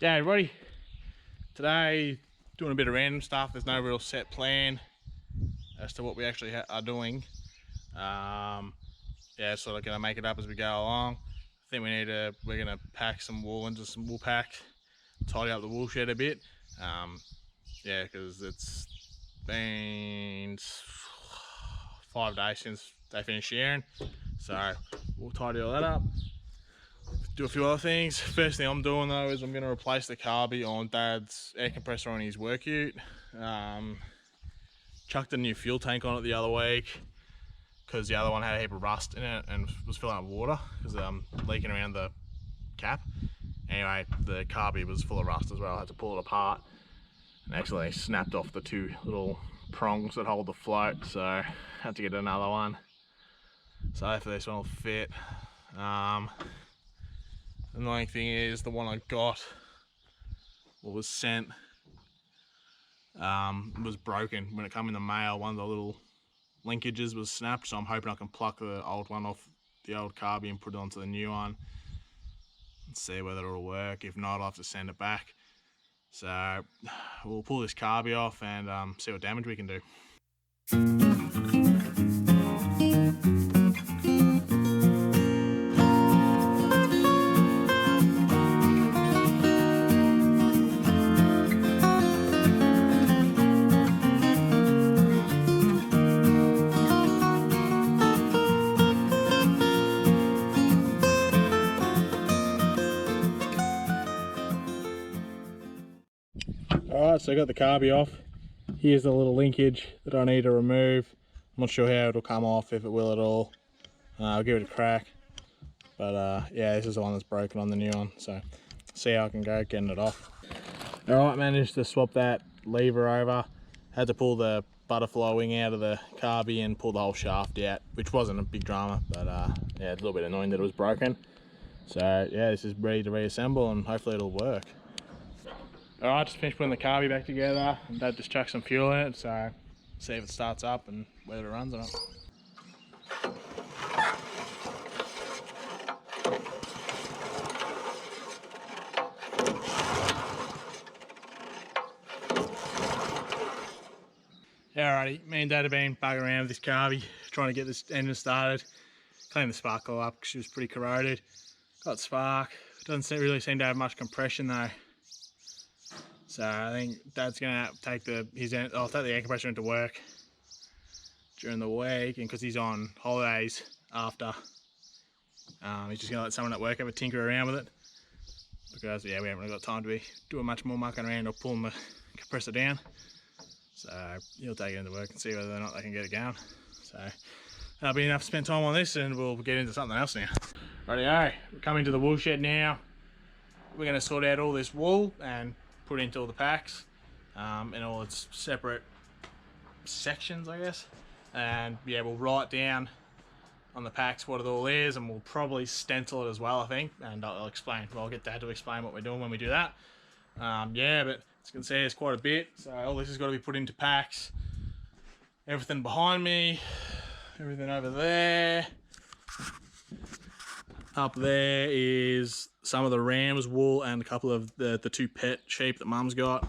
Yeah, everybody. Today, doing a bit of random stuff. There's no real set plan as to what we actually are doing. Yeah, sort of gonna make it up as we go along. I think we're gonna pack some wool into some wool pack, tidy up the wool shed a bit. Yeah, because it's been 5 days since they finished shearing, so we'll tidy all that up. Do a few other things. First thing I'm doing though is I'm going to replace the carby on Dad's air compressor on his work ute. Chucked a new fuel tank on it the other week because the other one had a heap of rust in it and was filling up water because leaking around the cap. Anyway, the carby was full of rust as well. I had to pull it apart and actually snapped off the 2 little prongs that hold the float, so I had to get another one. So hopefully this one will fit. The annoying thing is the one I got, or was sent, was broken. When it came in the mail, one of the little linkages was snapped, so I'm hoping I can pluck the old one off the old carby and put it onto the new one and see whether it'll work. If not, I'll have to send it back. So we'll pull this carby off and see what damage we can do. Alright, so I got the carby off. Here's the little linkage that I need to remove. I'm not sure how it'll come off, if it will at all. I'll give it a crack. But yeah, this is the one that's broken on the new one, so see how I can go getting it off. Alright, managed to swap that lever over. Had to pull the butterfly wing out of the carby and pull the whole shaft out, which wasn't a big drama, but yeah, it's a little bit annoying that it was broken. So yeah, this is ready to reassemble and hopefully it'll work. Alright, just finished putting the carby back together. Dad just chucked some fuel in it, so see if it starts up and whether it runs or not. Alrighty, me and Dad have been bugging around with this carby, trying to get this engine started. Cleaned the sparkle up because she was pretty corroded. Got spark. Doesn't really seem to have much compression though. So I think Dad's gonna take I'll take the air compressor into work during the week, and because he's on holidays after, he's just gonna let someone at work have a tinker around with it. Because yeah, we haven't really got time to be doing much more mucking around or pulling the compressor down. So he'll take it into work and see whether or not they can get it going. So that'll be enough to spend time on this, and we'll get into something else now. Rightio, we're coming to the wool shed now. We're gonna sort out all this wool and put it into all the packs in all its separate sections, I guess. And yeah, we'll write down on the packs what it all is, and we'll probably stencil it as well, I think. And I'll get Dad to explain what we're doing when we do that. Yeah, but as you can see, it's quite a bit. So all this has got to be put into packs. Everything behind me, everything over there. Up there is some of the ram's wool and a couple of the 2 pet sheep that Mum's got.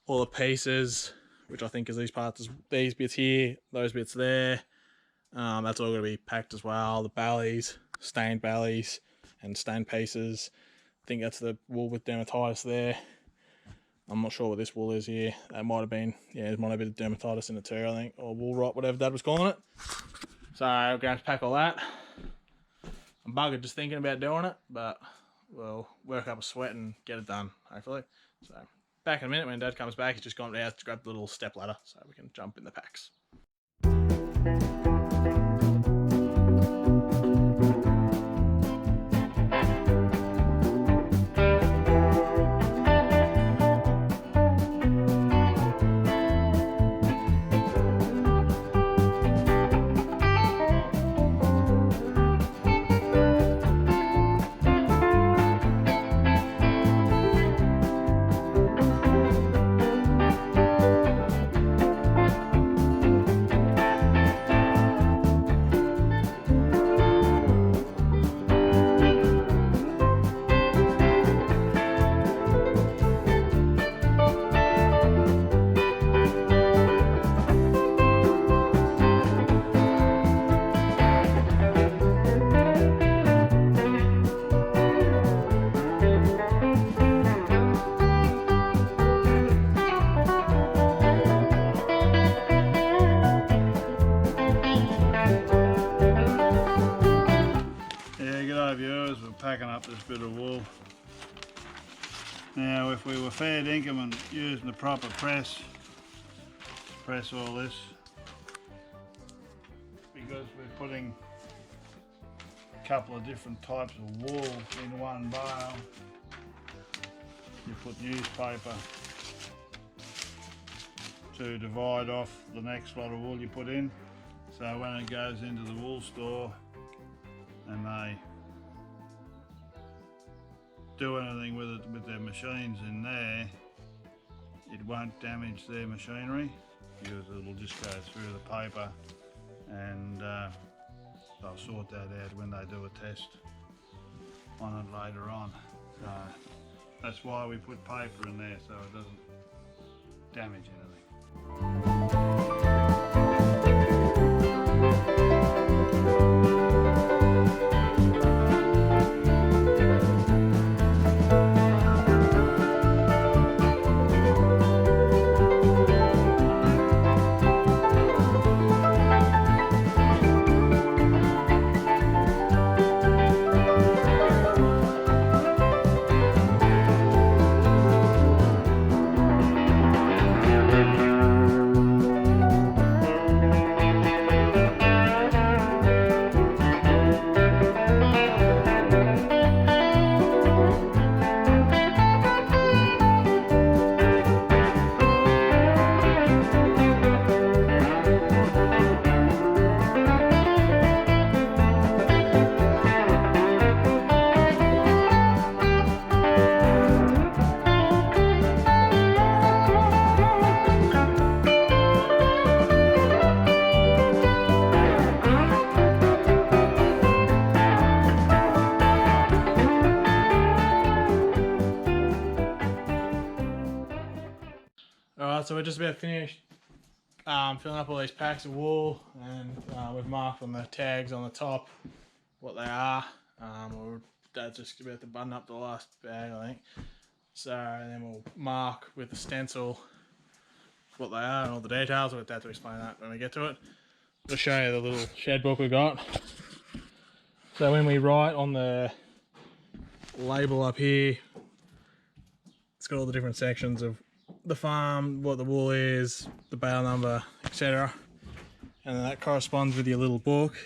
All the pieces, which I think is these bits here, those bits there. That's all going to be packed as well. The bellies, stained bellies and stained pieces. I think that's the wool with dermatitis there. I'm not sure what this wool is here. That might have been, yeah, there might have been dermatitis in it too, I think, or wool rot, whatever Dad was calling it. So we're going to pack all that. I'm buggered just thinking about doing it, but we'll work up a sweat and get it done, hopefully. So back in a minute when Dad comes back. He's just gone out to grab the little step ladder so we can jump in the packs. packing up this bit of wool. Now if we were fair dinkum and using the proper press all this, because we're putting a couple of different types of wool in one bale, you put newspaper to divide off the next lot of wool you put in, so when it goes into the wool store and they do anything with it with their machines in there, it won't damage their machinery because it'll just go through the paper, and they'll sort that out when they do a test on it later on. So that's why we put paper in there, so it doesn't damage anything. Alright, so we're just about finished filling up all these packs of wool, and we've marked on the tags on the top what they are. Dad's just about to button up the last bag, I think. So then we'll mark with the stencil what they are and all the details. I'll get Dad to explain that when we get to it. I'll show you the little shed book we got. So when we write on the label up here, it's got all the different sections of the farm, what the wool is, the bale number, etc. And then that corresponds with your little book.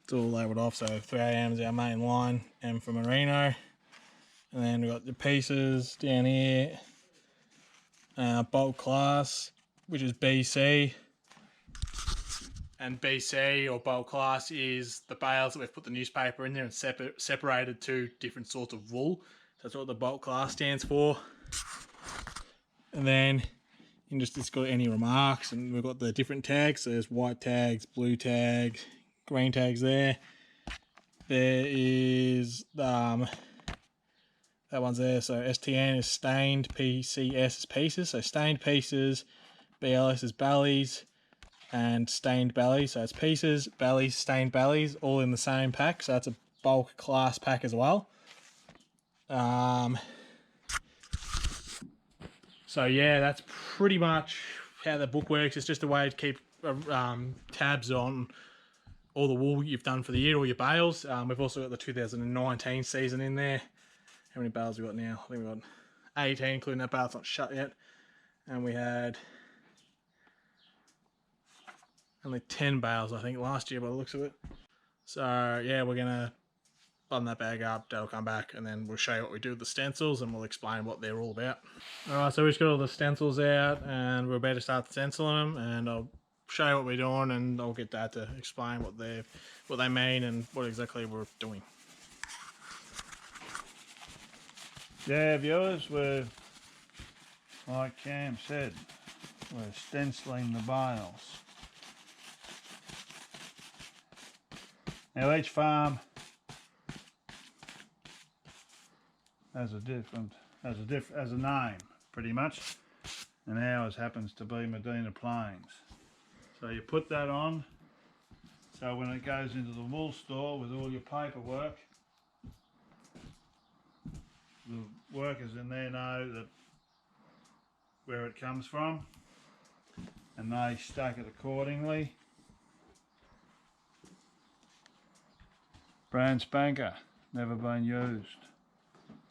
It's all labelled off, so 3AM is our main line, M for Merino. And then we've got the pieces down here, bulk class, which is BC. And BC or bulk class is the bales that we've put the newspaper in there and separated two different sorts of wool. So that's what the bulk class stands for. And then you can it's got any remarks, and we've got the different tags. So there's white tags, blue tags, green tags there. There is that one's there. So STN is stained, PCS is pieces. So stained pieces, BLS is bellies, and stained bellies. So it's pieces, bellies, stained bellies, all in the same pack. So that's a bulk class pack as well. So yeah, that's pretty much how the book works. It's just a way to keep tabs on all the wool you've done for the year, all your bales. We've also got the 2019 season in there. How many bales we got now? I think we've got 18, including that bale's not shut yet. And we had only 10 bales, I think, last year by the looks of it. So yeah, we're gonna button that bag up, Dad'll come back, and then we'll show you what we do with the stencils, and we'll explain what they're all about. Alright, so we've just got all the stencils out, and we're about to start stenciling them, and I'll show you what we're doing, and I'll get Dad to explain what they mean and what exactly we're doing. Yeah, viewers, we're, like Cam said, we're stenciling the bales. Now each farm has a name, pretty much, and ours happens to be Medina Plains. So you put that on, so when it goes into the wool store with all your paperwork, the workers in there know that where it comes from, and they stack it accordingly. Brand spanker. never been used.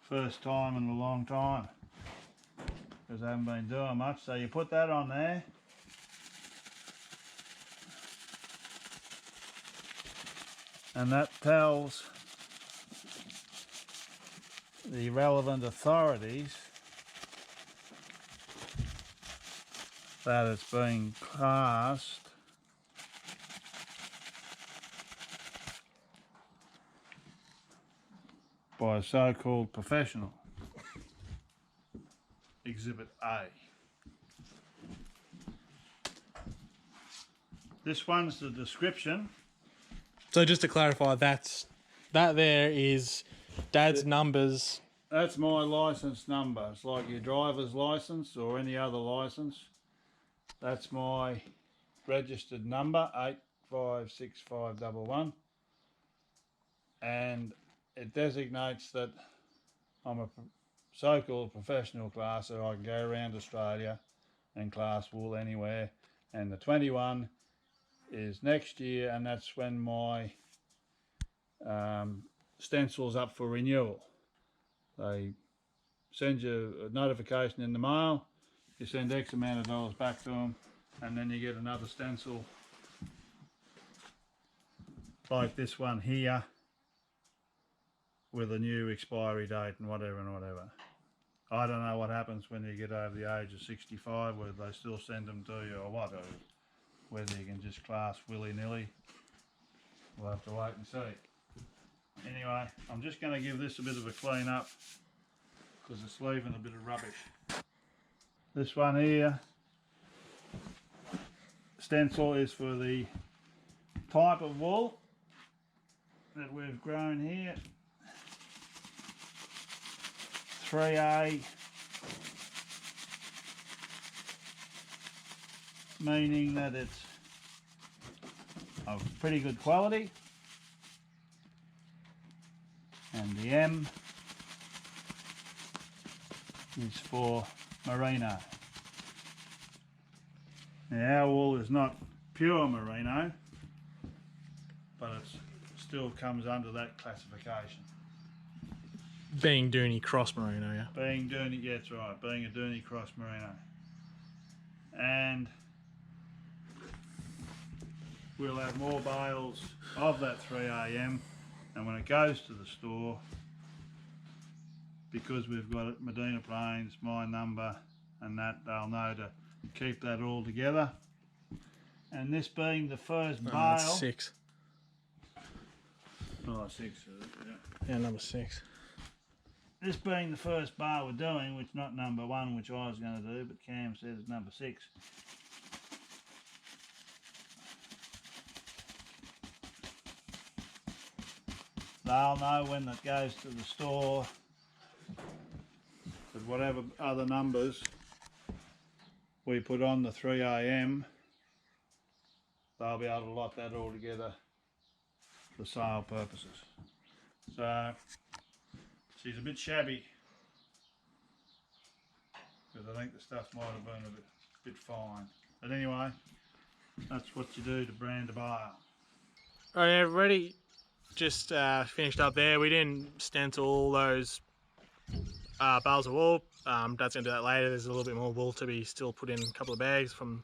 First time in a long time, because I haven't been doing much. So you put that on there. And that tells the relevant authorities that it's being classed by a so-called professional. Exhibit A. This one's the description. So just to clarify, that there is Dad's numbers. That's my license number. It's like your driver's license or any other license. That's my registered number, 856511. And it designates that I'm a so-called professional classer. I can go around Australia and class wool anywhere. And the 21 is next year, and that's when my stencil's up for renewal. They send you a notification in the mail, you send X amount of dollars back to them, and then you get another stencil like this one here with a new expiry date and whatever and whatever. I don't know what happens when you get over the age of 65, whether they still send them to you or what, or whether you can just class willy-nilly. We'll have to wait and see. Anyway, I'm just going to give this a bit of a clean up because it's leaving a bit of rubbish. This one here, stencil, is for the type of wool that we've grown here. 3A, meaning that it's of pretty good quality, and the M is for merino. Now our wool is not pure merino, but it still comes under that classification. Being Dooney Cross Merino, yeah? Being Dooney, yeah, that's right, being a Dooney Cross Merino. And we'll have more bales of that 3AM, and when it goes to the store, because we've got it, Medina Plains, my number, and that, they'll know to keep that all together. And this being the first bale... That's 6. Oh, 6, is it? Yeah. Yeah, number 6. This being the first bale we're doing, which not number 1, which I was going to do, but Cam said it's number 6. They'll know when that goes to the store that whatever other numbers we put on the 3AM, they'll be able to lot that all together for sale purposes. So she's a bit shabby because I think the stuff might have been a bit fine. But anyway, that's what you do to brand a bale. Alright everybody, just finished up there. We didn't stencil all those bales of wool. Dad's going to do that later. There's a little bit more wool to be still put in a couple of bags from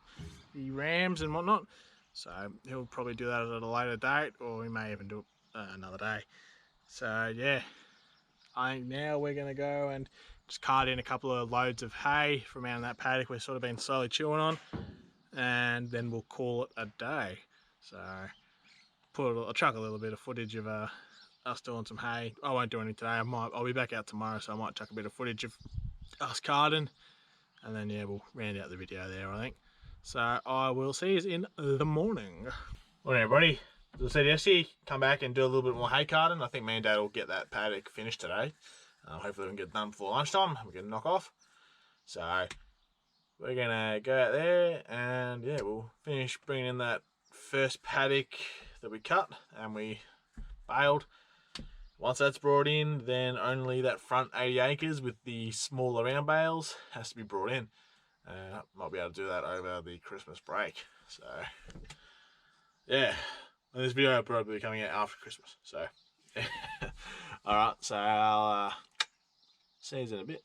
the rams and whatnot. So he'll probably do that at a later date, or we may even do it another day. So yeah, I think now we're going to go and just cart in a couple of loads of hay from out in that paddock we've sort of been slowly chewing on, and then we'll call it a day. So I'll chuck a little bit of footage of us doing some hay. I won't do anything today. I'll be back out tomorrow, so I might chuck a bit of footage of us carting, and then yeah, we'll round out the video there, I think. So I will see you in the morning. Well, everybody, as I said yesterday, come back and do a little bit more hay carting. I think me and Dad will get that paddock finished today. Hopefully we can get it done before lunchtime. We can knock off. So we're gonna go out there and yeah, we'll finish bringing in that first paddock that we cut and we baled. Once that's brought in, then only that front 80 acres with the smaller round bales has to be brought in. Might be able to do that over the Christmas break. So yeah, this video will probably be coming out after Christmas. So Alright, so I'll see you in a bit.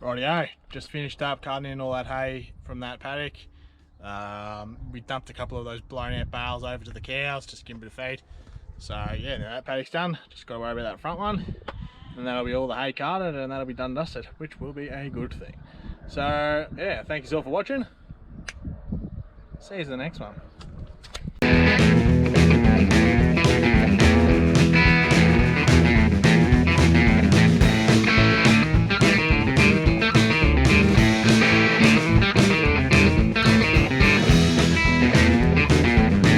Rightio, just finished up cutting in all that hay from that paddock. We dumped a couple of those blown out bales over to the cows, just to give them a bit of feed. So yeah, now that paddock's done, just got to worry about that front one. And that'll be all the hay carted and that'll be done dusted, which will be a good thing. So yeah, thank you all for watching. See you in the next one.